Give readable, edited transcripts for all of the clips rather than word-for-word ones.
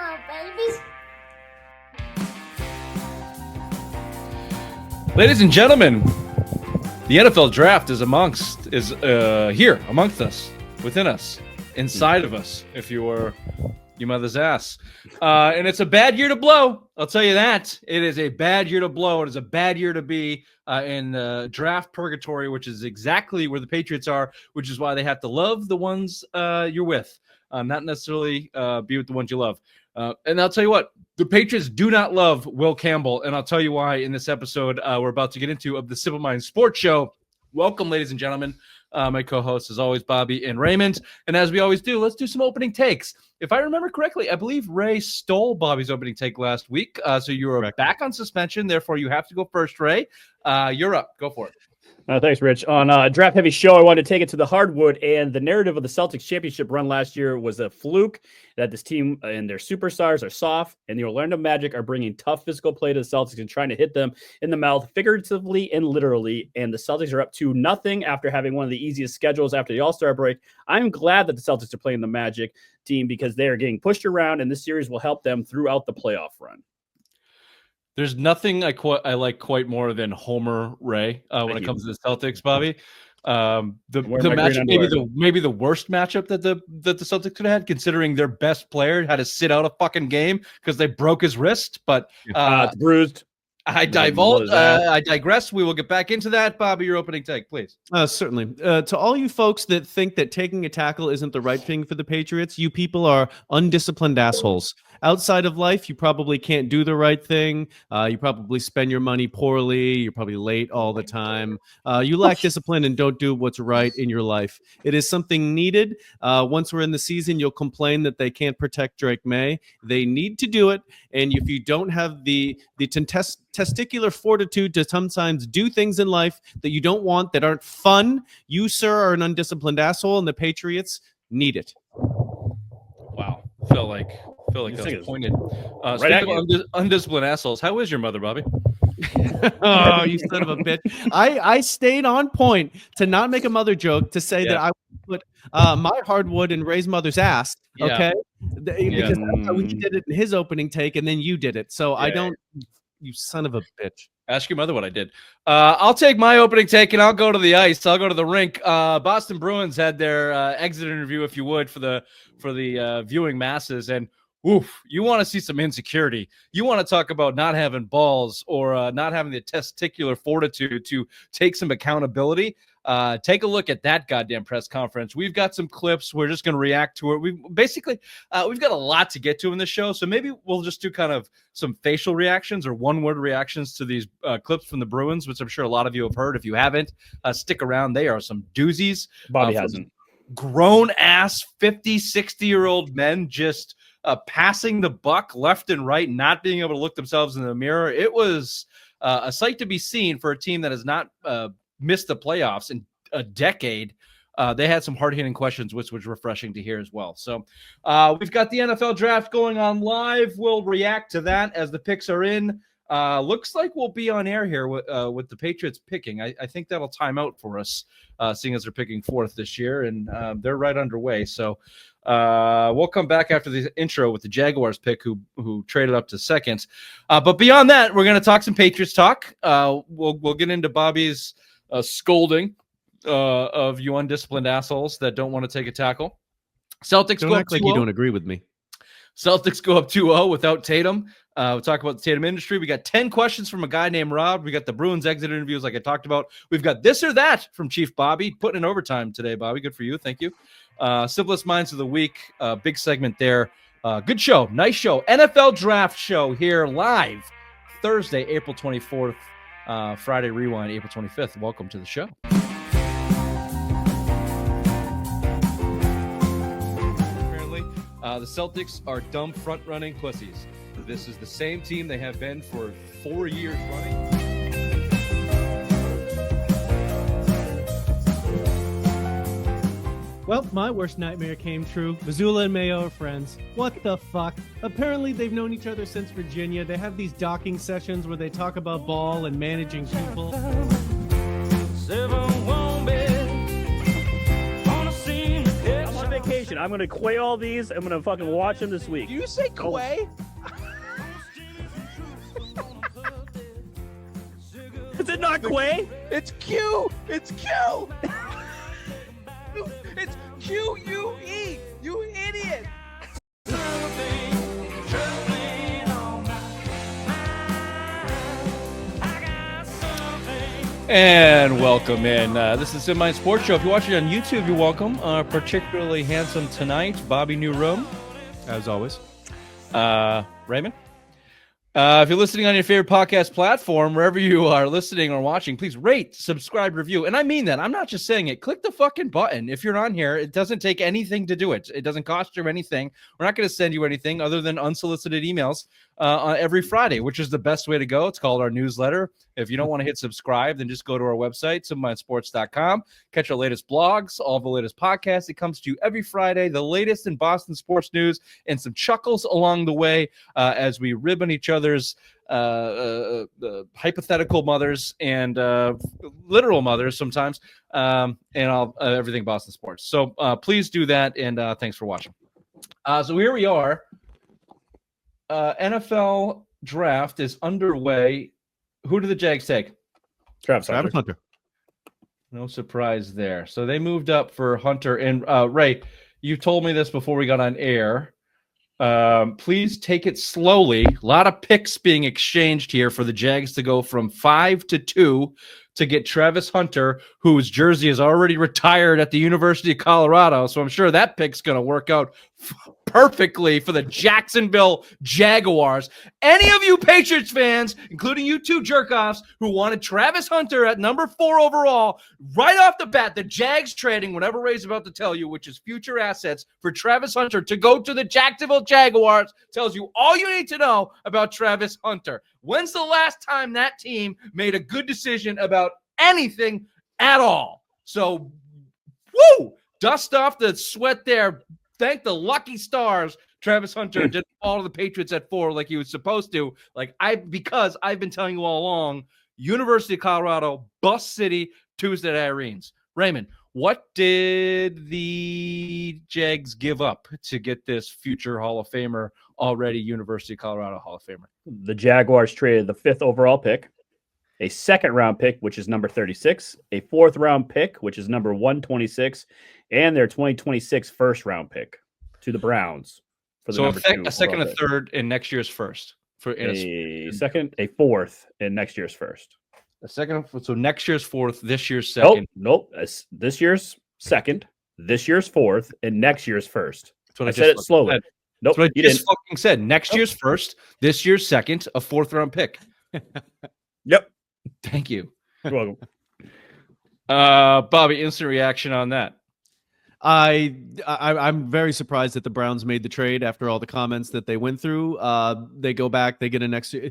on, babies. Ladies and gentlemen, the NFL draft is here amongst us, within us, inside of us, if you were your mother's ass. And it's a bad year to blow. I'll tell you that. It is a bad year to blow. It is a bad year to be in draft purgatory, which is exactly where the Patriots are, which is why they have to love the ones you're with, not necessarily be with the ones you love. And I'll tell you what, the Patriots do not love Will Campbell, and I'll tell you why in this episode we're about to get into of the Simple Minds Sports Show. Welcome, ladies and gentlemen. My co-hosts, as always, Bobby and Raymond. And as we always do, let's do some opening takes. If I remember correctly, I believe Ray stole Bobby's opening take last week. So you are back on suspension. Therefore, you have to go first, Ray. You're up. Go for it. Thanks, Rich. On a draft-heavy show, I wanted to take it to the hardwood, and the narrative of the Celtics championship run last year was a fluke, that this team and their superstars are soft, and the Orlando Magic are bringing tough physical play to the Celtics and trying to hit them in the mouth, figuratively and literally, and the Celtics are up to nothing after having one of the easiest schedules after the All-Star break. I'm glad that the Celtics are playing the Magic team because they are getting pushed around, and this series will help them throughout the playoff run. There's nothing I like quite more than Homer Ray when it comes to the Celtics, Bobby. The matchup, maybe the worst matchup that the Celtics could have had, considering their best player had to sit out a fucking game because they broke his wrist. But it's bruised. I digress. We will get back into that. Bobby, your opening take, please. Certainly. To all you folks that think that taking a tackle isn't the right thing for the Patriots, you people are undisciplined assholes. Outside of life, you probably can't do the right thing. You probably spend your money poorly. You're probably late all the time. You lack discipline and don't do what's right in your life. It is something needed. Once we're in the season, you'll complain that they can't protect Drake May. They need to do it. And if you don't have the testicular fortitude to sometimes do things in life that you don't want, that aren't fun, you, sir, are an undisciplined asshole, and the Patriots need it. Wow. Felt like that was pointed. Speaking of undisciplined assholes, how is your mother, Bobby? Oh, you son of a bitch. I stayed on point to not make a mother joke, to say that I would put my hardwood in Ray's mother's ass, okay? Because that's how he did it in his opening take, and then you did it. So I don't, you son of a bitch. Ask your mother what I did. I'll take my opening take, and I'll go to the ice. I'll go to the rink. Boston Bruins had their exit interview, if you would, for the viewing masses, and oof, you want to see some insecurity. You want to talk about not having balls or not having the testicular fortitude to take some accountability. Take a look at that goddamn press conference. We've got some clips. We're just going to react to it. We've got a lot to get to in this show. So maybe we'll just do kind of some facial reactions or one-word reactions to these clips from the Bruins, which I'm sure a lot of you have heard. If you haven't, stick around. They are some doozies. Bobby hasn't. Grown-ass 50, 60-year-old men just passing the buck left and right, not being able to look themselves in the mirror. It was a sight to be seen for a team that has not missed the playoffs in a decade. They had some hard-hitting questions, which was refreshing to hear as well. So we've got the NFL draft going on live. We'll react to that as the picks are in. Looks like we'll be on air here with the Patriots picking. I think that'll time out for us, seeing as they're picking fourth this year, and they're right underway. So we'll come back after the intro with the Jaguars pick, who traded up to second. But beyond that, we're going to talk some Patriots talk. We'll get into Bobby's scolding of you undisciplined assholes that don't want to take a tackle. Celtics don't go act up like 2-0. you don't agree with me. Celtics go up 2-0 without Tatum. We'll talk about the Tatum industry. We got 10 questions from a guy named Rob. We got the Bruins exit interviews like I talked about. We've got this or that from Chief Bobby. Putting in overtime today, Bobby. Good for you. Thank you. Simplest Minds of the Week. Big segment there. Good show. Nice show. NFL Draft Show here live Thursday, April 24th. Friday Rewind, April 25th. Welcome to the show. Apparently, the Celtics are dumb front-running pussies. This is the same team they have been for 4 years running. Well, my worst nightmare came true. Missoula and Mayo are friends. What the fuck? Apparently they've known each other since Virginia. They have these docking sessions where they talk about ball and managing people. I'm on vacation. reaction. I'm gonna quay all these. I'm gonna fucking watch them this week. Do you say quay? Is it not quay? It's Q. It's Q. It's QUE. You idiot. And welcome in. This is Unfiltered Sports Show. If you're watching on YouTube, you're welcome. Particularly handsome tonight, Bobby New Room, As always. Raymond. If you're listening on your favorite podcast platform, wherever you are listening or watching, please rate, subscribe, review. And I mean that. I'm not just saying it. Click the fucking button. If you're on here, it doesn't take anything to do it. It doesn't cost you anything. We're not going to send you anything other than unsolicited emails every Friday, which is the best way to go. It's called our newsletter. If you don't want to hit subscribe, then just go to our website, simplessports.com. Catch our latest blogs, all the latest podcasts. It comes to you every Friday, the latest in Boston sports news, and some chuckles along the way as we rib on each other's hypothetical mothers and literal mothers sometimes, and everything Boston sports. So please do that, and thanks for watching. So here we are. NFL draft is underway. Who do the Jags take? Travis Hunter. No surprise there. So they moved up for Hunter. And Ray, you told me this before we got on air. Please take it slowly. A lot of picks being exchanged here for the Jags to go from 5 to 2 to get Travis Hunter, whose jersey is already retired at the University of Colorado. So I'm sure that pick's going to work out perfectly for the Jacksonville Jaguars. Any of you Patriots fans, including you two jerk-offs, who wanted Travis Hunter at number 4 overall, right off the bat, the Jags trading whatever Ray's about to tell you, which is future assets for Travis Hunter to go to the Jacksonville Jaguars, tells you all you need to know about Travis Hunter. When's the last time that team made a good decision about anything at all? So, woo! Dust off the sweat there. Thank the lucky stars Travis Hunter didn't fall to the Patriots at 4 like he was supposed to. Because I've been telling you all along, University of Colorado, Bus City, Tuesday Night Irons. Raymond, what did the Jags give up to get this future Hall of Famer, already University of Colorado Hall of Famer? The Jaguars traded the 5th overall pick, a 2nd-round pick, which is number 36, a 4th-round pick, which is number 126, and their 2026 first-round pick to the Browns. For the a second, a third, and next year's first. A second, a 4th, and next year's first. A second, so next year's 4th, this year's second. Nope. This year's 2nd, this year's 4th, and next year's first. That's what I said it slowly. Nope, that's what I you just didn't. fucking said. Next year's first, this year's second, a 4th-round pick. Yep. Thank you. You're welcome. Bobby, instant reaction on that. I'm very surprised that the Browns made the trade after all the comments that they went through. They go back, they get an extra.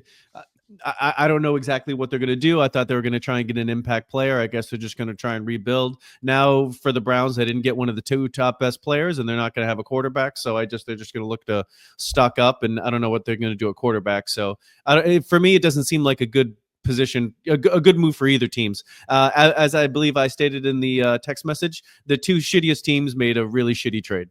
I don't know exactly what they're going to do. I thought they were going to try and get an impact player. I guess they're just going to try and rebuild. Now for the Browns, they didn't get one of the 2 top best players, and they're not going to have a quarterback. So they're just going to look to stock up, and I don't know what they're going to do at quarterback. So for me, it doesn't seem like a good position, a good move for either teams. As I believe I stated in the text message, the 2 shittiest teams made a really shitty trade.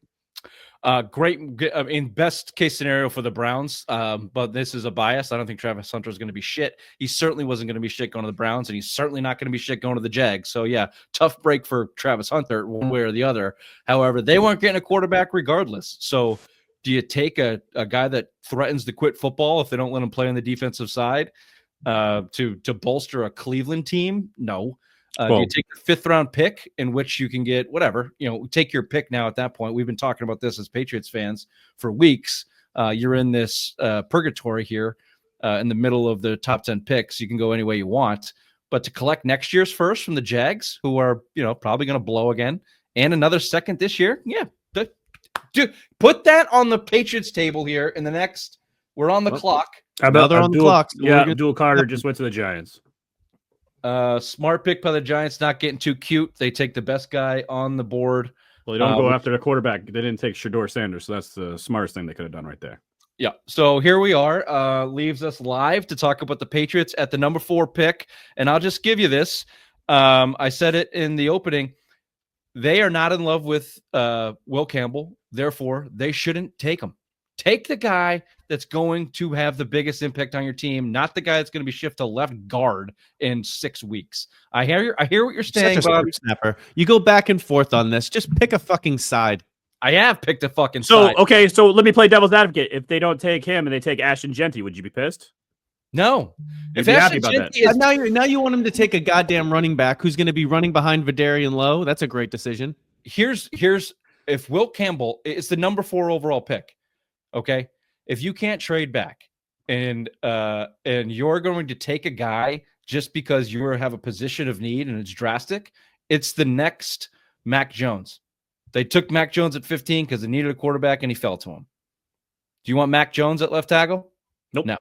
Great. I mean, best case scenario for the Browns, but this is a bias. I don't think Travis Hunter is going to be shit. He certainly wasn't going to be shit going to the Browns, and he's certainly not going to be shit going to the Jags. So, yeah, tough break for Travis Hunter one way or the other. However, they weren't getting a quarterback regardless. So do you take a guy that threatens to quit football if they don't let him play on the defensive side to bolster a Cleveland team? No. Do you take the 5th-round pick in which you can get whatever, take your pick now at that point? We've been talking about this as Patriots fans for weeks. You're in this purgatory here in the middle of the top 10 picks. You can go any way you want. But to collect next year's first from the Jags, who are, probably going to blow again, and another second this year, yeah. Put that on the Patriots table here in the next – we're on the clock. Another on the clock. Yeah, Abdul Carter just went to the Giants. Smart pick by the Giants, not getting too cute. They take the best guy on the board. Well, they don't go after the quarterback. They didn't take Shedeur Sanders, so that's the smartest thing they could have done right there. Yeah, so here we are. Leaves us live to talk about the Patriots at the number 4 pick. And I'll just give you this. I said it in the opening. They are not in love with Will Campbell. Therefore, they shouldn't take him. Take the guy that's going to have the biggest impact on your team, not the guy that's going to be shifted to left guard in 6 weeks. I hear what you're saying, Such a snapper. You go back and forth on this. Just pick a fucking side. I have picked a fucking So, side. okay, so let me play devil's advocate. If they don't take him and they take Ashton Genty, would you be pissed? No. You'd be happy about that. Now you want him to take a goddamn running back who's going to be running behind Vidarian Lowe. That's a great decision. Here's if Will Campbell is the number 4 overall pick, okay? If you can't trade back and you're going to take a guy just because you have a position of need and it's drastic, it's the next Mac Jones. They took Mac Jones at 15 because they needed a quarterback and he fell to him. Do you want Mac Jones at left tackle? Nope. No.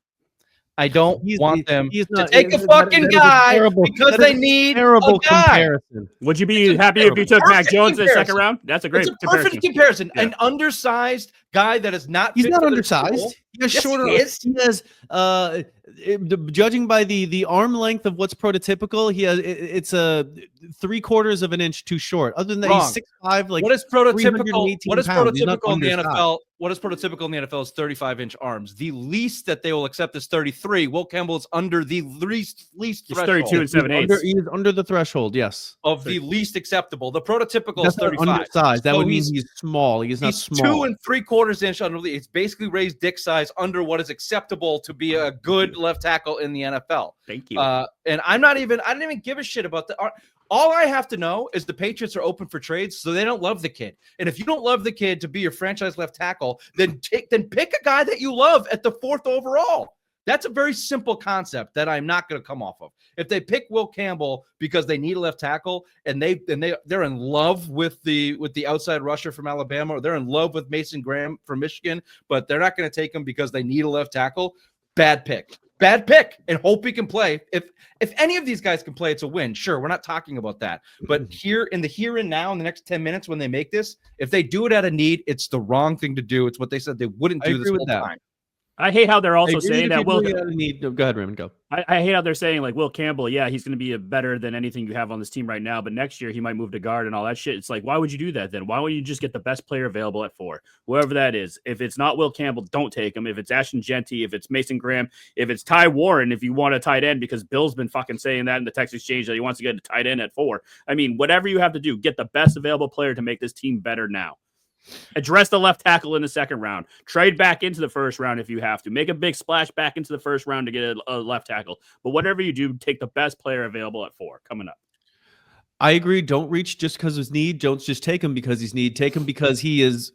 I don't want them to not, take a fucking guy because they need a guy. Comparison. Would you be happy if you took Mac Jones in the second round? That's a great It's a perfect comparison. Yeah. An undersized guy that is not. He's fit not for the undersized. role. He has Yes, shorter. he is. He has, judging by the arm length of what's prototypical, he has it's a 3/4 of an inch too short. Other than that, Wrong. he's 6'5". Like What is prototypical? 318 What is pounds. He's not prototypical in the undersized. NFL? What is prototypical in the NFL is 35-inch arms. The least that they will accept is 33. Will Campbell is under the least He's threshold 32 and 7/8. He's under the threshold. Yes, of the least acceptable. The prototypical that's is not 35. undersized. That So would mean he's small. He's not He's small. 2 3/4 inch under the. It's basically raised dick size under what is acceptable to be a good left tackle in the NFL. Thank you. And I didn't even give a shit about the. All I have to know is the Patriots are open for trades, so they don't love the kid. And if you don't love the kid to be your franchise left tackle, then pick a guy that you love at the 4th overall. That's a very simple concept that I'm not going to come off of. If they pick Will Campbell because they need a left tackle and they're in love with the outside rusher from Alabama, or they're in love with Mason Graham from Michigan, but they're not going to take him because they need a left tackle, bad pick, and hope he can play. If any of these guys can play, it's a win. Sure, we're not talking about that. But here and now, in the next 10 minutes when they make this, if they do it out of need, it's the wrong thing to do. It's what they said they wouldn't do this whole time. I hate how they're also saying that Will. Go ahead, Raymond. Go. I hate how they're saying like Will Campbell. Yeah, he's going to be better than anything you have on this team right now. But next year he might move to guard and all that shit. It's like, why would you do that then? Why wouldn't you just get the best player available at 4, whoever that is? If it's not Will Campbell, don't take him. If it's Ashton Genty, if it's Mason Graham, if it's Ty Warren, if you want a tight end, because Bill's been fucking saying that in the text exchange that he wants to get a tight end at 4. I mean, whatever you have to do, get the best available player to make this team better now. Address the left tackle in the second round. Trade back into the first round if you have to. Make a big splash back into the first round to get a left tackle. But whatever you do, take the best player available at 4 coming up. I agree. Don't reach just because of his need. Don't just take him because he's need. Take him because he is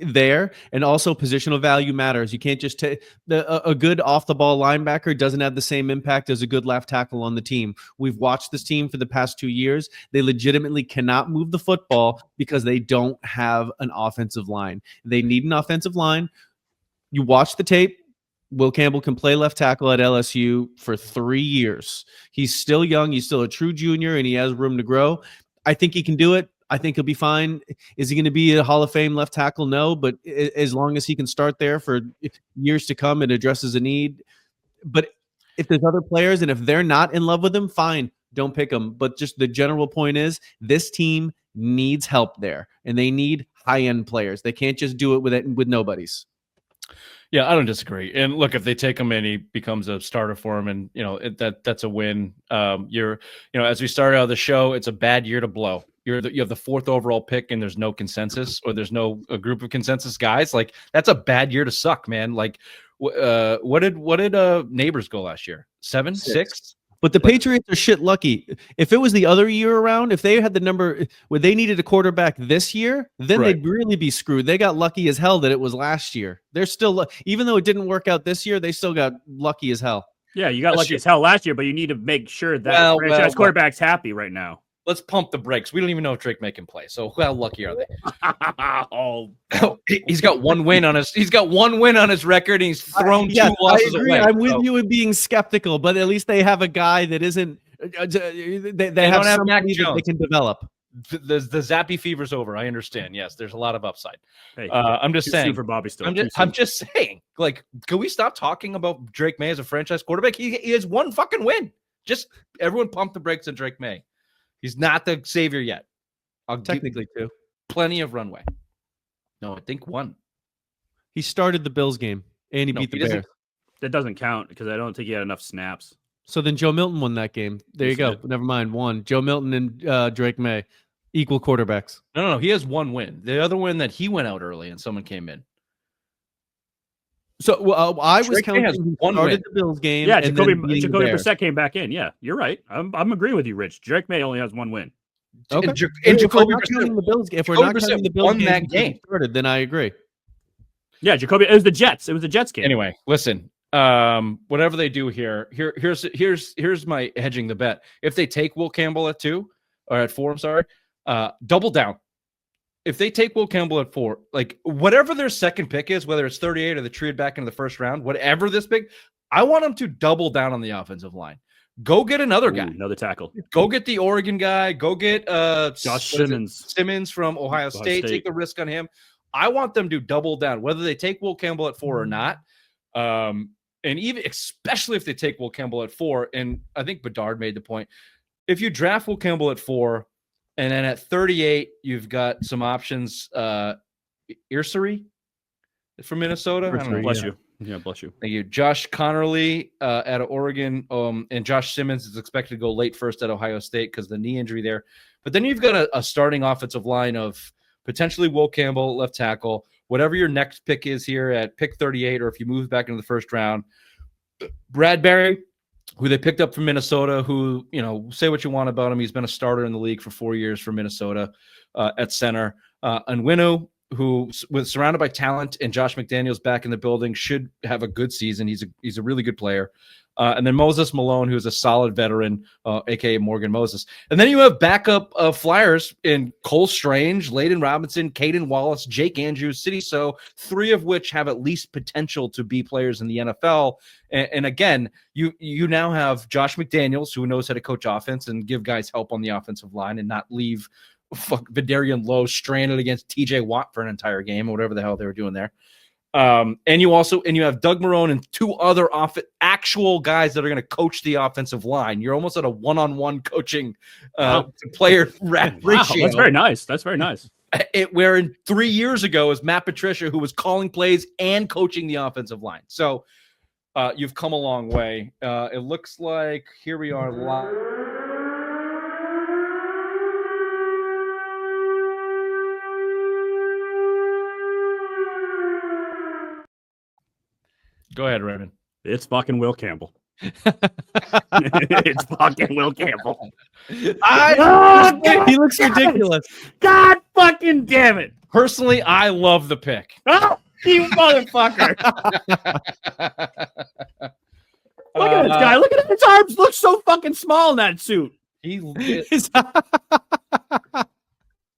there, and also positional value matters. You can't just take a good off the ball linebacker doesn't have the same impact as a good left tackle on the team. We've watched this team for the past 2 years. They legitimately cannot move the football because they don't have an offensive line. They need an offensive line. You watch the tape. Will Campbell can play left tackle at LSU for 3 years. He's still young. He's still a true junior, and he has room to grow. I think he can do it. I think he'll be fine. Is he going to be a Hall of Fame left tackle? No, but as long as he can start there for years to come, it addresses a need. But if there's other players and if they're not in love with him, fine, don't pick him. But just the general point is this team needs help there, and they need high-end players. They can't just do it with nobodies. Yeah, I don't disagree. And look, if they take him in, he becomes a starter for him, and that's a win. As we started out the show, it's a bad year to blow. You have the 4th overall pick, and there's no consensus, or there's no a group of consensus guys. Like that's a bad year to suck, man. Like, what did Neighbors go last year? 7, 6. But the Patriots are shit lucky. If it was the other year around, if they had the number where they needed a quarterback this year, then they'd really be screwed. They got lucky as hell that it was last year. They're still, even though it didn't work out this year, they still got lucky as hell. Yeah, you got lucky as hell last year, but you need to make sure that franchise quarterback's happy right now. Let's pump the brakes. We don't even know if Drake May can play. So how lucky are they? He's got one win on his. He's got one win on his record, and he's thrown 2 losses away. I'm with you in being skeptical, but at least they have a guy that isn't. They don't have Mac Jones. That they can develop. The Zappy fever's over. I understand. Yes, there's a lot of upside. Hey, I'm just saying. For Bobby still. I'm just saying. Like, can we stop talking about Drake May as a franchise quarterback? He has one fucking win. Just everyone pump the brakes on Drake May. He's not the savior yet. Technically, too. Plenty of runway. No, I think one. He started the Bills game and he No, beat the he doesn't- Bears. That doesn't count because I don't think he had enough snaps. So then Joe Milton won that game. There Yes, you he go. did. Never mind. One. Joe Milton and Drake May, equal quarterbacks. No. He has one win. The other win that he went out early and someone came in. So I was Drake May has counting. He one started win. the Bills game. Yeah, and Jacoby then beating the Jacoby Bears. Brissett came back in. Yeah, you're right. I'm agreeing with you, Rich. Drake May only has one win. Okay. And If Jacoby we're not Brissett- counting the Bills, if we're Jacoby not counting Brissett the Bills won game that because he game. started, then I agree. Yeah, Jacoby. It was the Jets. It was the Jets game. Anyway, listen. Whatever they do here's my hedging the bet. If they take Will Campbell at 2 or at 4, I'm sorry, double down. If they take Will Campbell at 4, like whatever their second pick is, whether it's 38 or they trade back into the first round, whatever this big, I want them to double down on the offensive line. Go get another guy. Another tackle. Go get the Oregon guy. Go get Josh Simmons from Ohio State. Take the risk on him. I want them to double down, whether they take Will Campbell at 4 or not. And even especially if they take Will Campbell at 4, and I think Bedard made the point. If you draft Will Campbell at 4, and then at 38, you've got some options. Irsary from Minnesota. I don't know. Bless you. Yeah, bless you. Thank you. Josh Connerly out of Oregon, and Josh Simmons is expected to go late first at Ohio State because of the knee injury there. But then you've got a starting offensive line of potentially Will Campbell, left tackle, whatever your next pick is here at pick 38, or if you move back into the first round. Bradbury, who they picked up from Minnesota, who, say what you want about him. He's been a starter in the league for 4 years for Minnesota at center. And Winu, who was surrounded by talent, and Josh McDaniels back in the building, should have a good season. He's a really good player. And then Moses Malone, who's a solid veteran, a.k.a. Morgan Moses. And then you have backup Flyers in Cole Strange, Layden Robinson, Caden Wallace, Jake Andrews, City So, 3 of which have at least potential to be players in the NFL. And again, you now have Josh McDaniels, who knows how to coach offense and give guys help on the offensive line and not leave Vidarian Lowe stranded against TJ Watt for an entire game or whatever the hell they were doing there. And you have Doug Marrone and 2 other actual guys that are going to coach the offensive line. You're almost at a one-on-one coaching player ratio. That's very nice. That's very nice. Where in 3 years ago is Matt Patricia, who was calling plays and coaching the offensive line. So you've come a long way. It looks like here we are live. Go ahead, Raymond. It's fucking Will Campbell. It's fucking Will Campbell. He looks ridiculous. God fucking damn it. Personally, I love the pick. Oh, you motherfucker. Look at this guy. Look at his arms. Look so fucking small in that suit.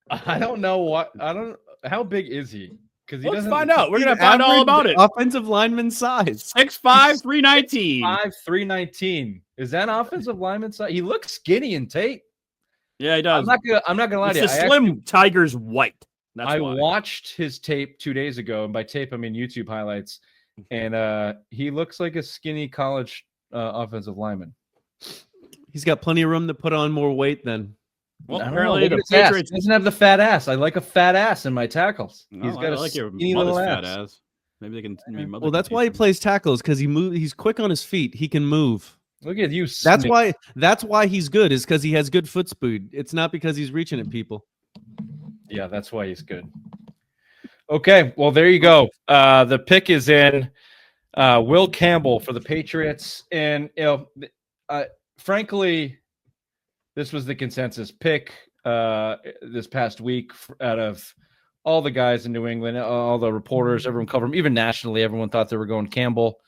I don't know how big is he? Because Let's find out. We're gonna find all about it. Offensive lineman size. 6'5", 319. 319. Is that offensive lineman size? He looks skinny in tape. Yeah, he does. I'm not gonna lie to you. It's the slim Tiger's white. That's I why. watched his tape 2 days ago, and by tape I mean YouTube highlights. And he looks like a skinny college offensive lineman. He's got plenty of room to put on more weight then. Well, Apparently apparently the Patriots Patriots doesn't have the fat ass. I like a fat ass in my tackles. He's got I a like your skinny mother's little fat ass. ass. Maybe they can. Well, that's why he plays tackles, because he's quick on his feet. He can move. Look at you. That's why he's good, is because he has good foot speed. It's not because he's reaching at people. Yeah, that's why he's good. Okay, well, there you go. The pick is in. Will Campbell for the Patriots. And, frankly, this was the consensus pick this past week out of all the guys in New England, all the reporters, everyone covered him, even nationally, everyone thought they were going Campbell.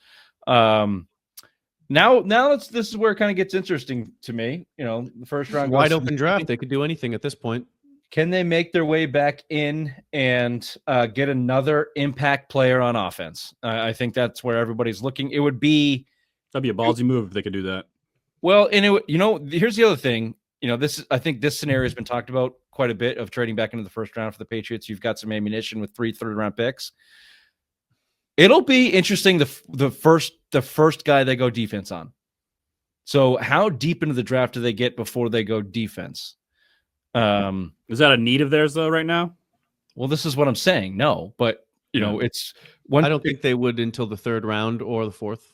Now this is where it kind of gets interesting to me. The first round Wide open draft. They could do anything at this point. Can they make their way back in and get another impact player on offense? I think that's where everybody's looking. That'd be a ballsy move if they could do that. Well, and here's the other thing. I think this scenario has been talked about quite a bit, of trading back into the first round for the Patriots. You've got some ammunition with 3 third-round picks. It'll be interesting the first guy they go defense on. So how deep into the draft do they get before they go defense? Is that a need of theirs though right now? Well, this is what I'm saying. No, but it's I don't think they would until the third round or the fourth.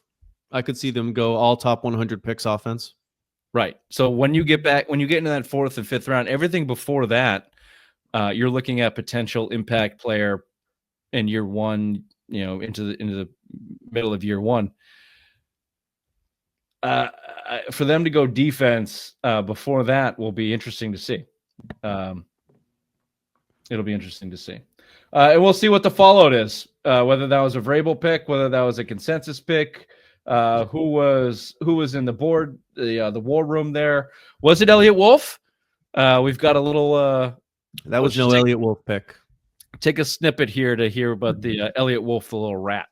I could see them go all top 100 picks offense. Right. So when you get into that fourth and fifth round, everything before that, you're looking at potential impact player in year one, into the middle of year one. For them to go defense before that will be interesting to see. It'll be interesting to see. And we'll see what the fallout is, whether that was a Vrabel pick, whether that was a consensus pick, who was in the board, the war room there. Was it Elliott Wolf? We've got a little... that was no Elliott Wolf pick. Take a snippet here to hear about the Elliott Wolf, the little rat.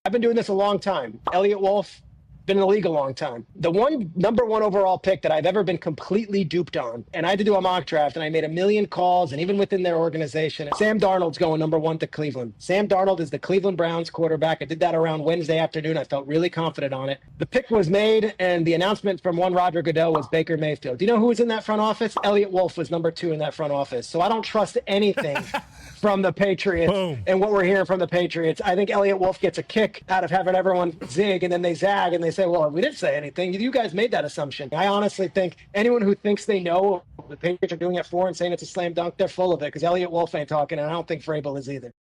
I've been doing this a long time. Elliott Wolf, been in the league a long time. The number one overall pick that I've ever been completely duped on, and I had to do a mock draft, and I made a million calls, and even within their organization, Sam Darnold's going number one to Cleveland. Sam Darnold is the Cleveland Browns quarterback. I did that around Wednesday afternoon. I felt really confident on it. The pick was made, and the announcement from one Roger Goodell was Baker Mayfield. Do you know who was in that front office? Elliott Wolf was number 2 in that front office. So I don't trust anything from the Patriots and what we're hearing from the Patriots. I think Elliott Wolf gets a kick out of having everyone zig, and then they zag, and they say, well, we didn't say anything. You guys made that assumption. I honestly think anyone who thinks they know what the Patriots are doing at 4 and saying it's a slam dunk, they're full of it, because Elliott Wolf ain't talking, and I don't think Vrabel is either.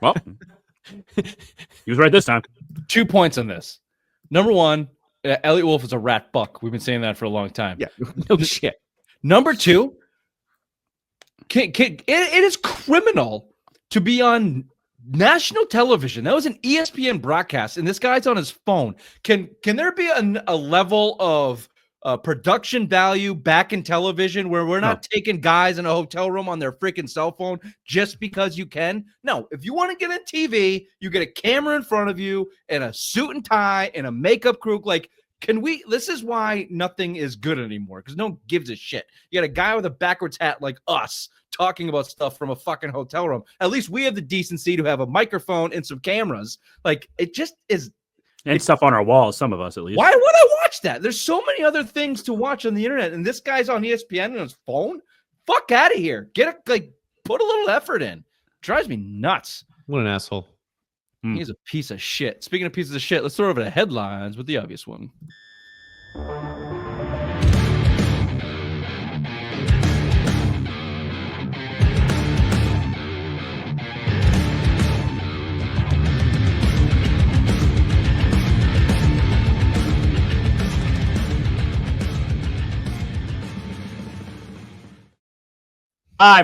Well, he was right this time. 2 points on this. Number one, Elliott Wolf is a rat buck. We've been saying that for a long time. Yeah, no shit. Number 2, it is criminal to be on national television. That was an ESPN broadcast, and this guy's on his phone. Can there be a level of production value back in television where we're not taking guys in a hotel room on their freaking cell phone just because you can? No, if you want to get on TV, you get a camera in front of you and a suit and tie and a makeup crew. Like, this is why nothing is good anymore, because no one gives a shit. You got a guy with a backwards hat like us talking about stuff from a fucking hotel room. At least we have the decency to have a microphone and some cameras. Like, it just is. And stuff on our walls, some of us at least. Why would I watch that? There's so many other things to watch on the internet, and this guy's on ESPN on his phone. Fuck out of here. Put a little effort in. Drives me nuts. What an asshole. He's a piece of shit. Speaking of pieces of shit, let's throw over the headlines with the obvious one. 5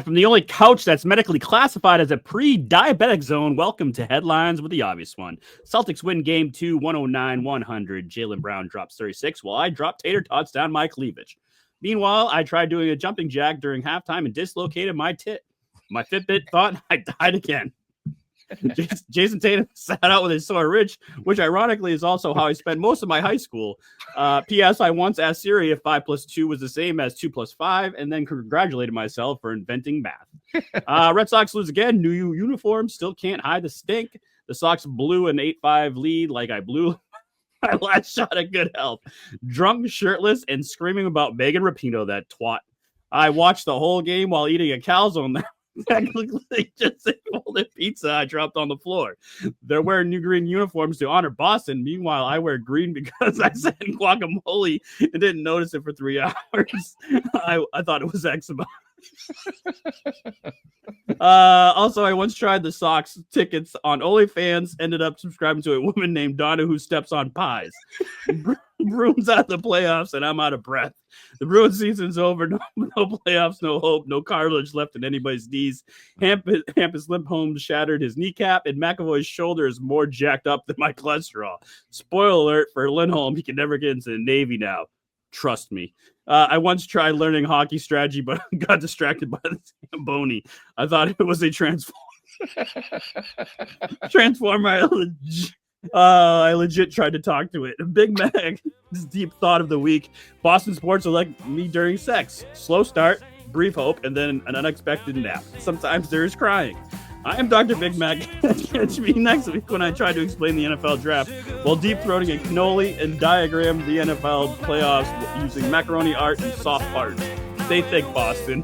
from the only couch that's medically classified as a pre-diabetic zone. Welcome to Headlines with the obvious one. Celtics win game 2, 109-100. Jaylen Brown drops 36, while I dropped tater tots down my cleavage. Meanwhile, I tried doing a jumping jack during halftime and dislocated my tit. My Fitbit thought I died again. Jason Tatum sat out with his sore ribs, which ironically is also how I spent most of my high school. P.S. I once asked Siri if 5 + 2 was the same as 2 + 5, and then congratulated myself for inventing math. Red Sox lose again. New uniform still can't hide the stink. The Sox blew an 8-5 lead like I blew my last shot at good health. Drunk, shirtless, and screaming about Megan Rapinoe, that twat. I watched the whole game while eating a calzone technically just a folded pizza I dropped on the floor. They're wearing new green uniforms to honor Boston. Meanwhile, I wear green because I said guacamole and didn't notice it for 3 hours. I thought it was eczema. Also, I once tried the Sox tickets on OnlyFans, ended up subscribing to a woman named Donna who steps on pies. Bruins out of the playoffs, and I'm out of breath. The Bruins season's over. No playoffs, no hope, no cartilage left in anybody's knees. Hampus Lindholm shattered his kneecap, and McAvoy's shoulder is more jacked up than my cholesterol. Spoiler alert for Lindholm, he can never get into the Navy now. Trust me. I once tried learning hockey strategy, but got distracted by the Zamboni. I thought it was a transformer. I legit tried to talk to it. Big Mac, this deep thought of the week. Boston sports are like me during sex. Slow start, brief hope, and then an unexpected nap. Sometimes there is crying. I am Dr. Big Mac. Catch me next week when I try to explain the NFL draft while deep-throating a cannoli and diagram the NFL playoffs using macaroni art and soft art. Stay thick, Boston.